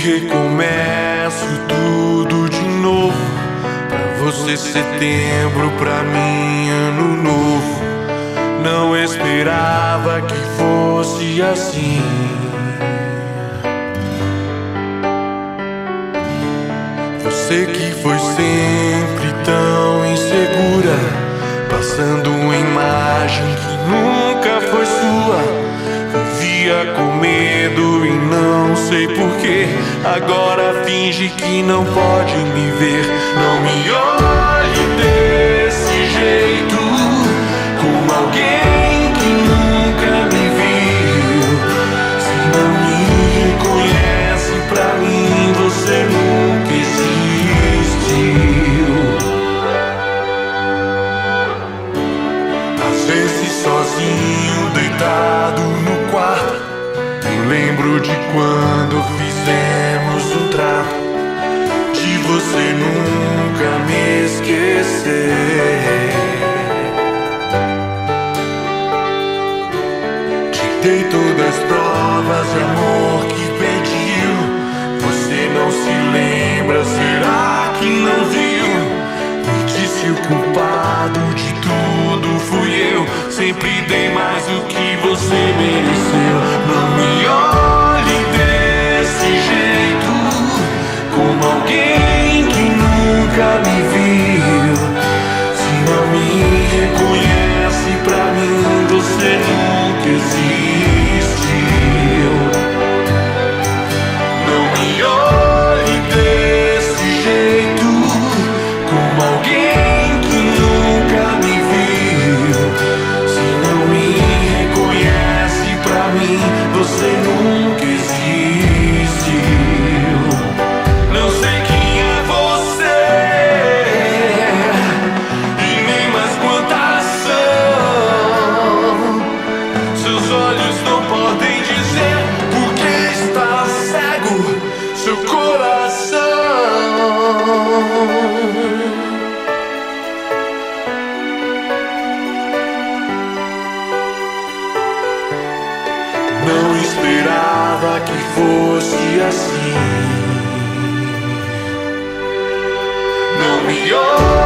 recomeço tudo de novo. Pra você setembro, pra mim ano novo. Não esperava que fosse assim. Você que foi sempre tão insegura, passando uma imagem que nunca foi sua. Vivia com medo e não sei porquê. Agora finge que não pode me ver. Não me olhe desse jeito, como alguém que nunca me viu. Se não me reconhece, pra mim você nunca existiu. Às vezes sozinho, deitado no quarto, eu lembro de quando fizemos um trato, de você nunca me esquecer. Te dei todas as provas de amor que pediu. Você não se lembra, será que não viu? Me disse o culpado de tudo fui eu. Sempre dei mais do que você mereceu. Não me olhe desse jeito, como alguém que nunca me viu. Se não me reconhece, pra mim você nunca existiu. Não me olhe desse jeito, como alguém que nunca me viu. Se não me reconhece, pra mim você nunca existiu. Não sei quem é você e nem mais quantas são. Seus olhos não podem dizer porque está cego seu coração. Não esperava que fosse assim. Não me olhe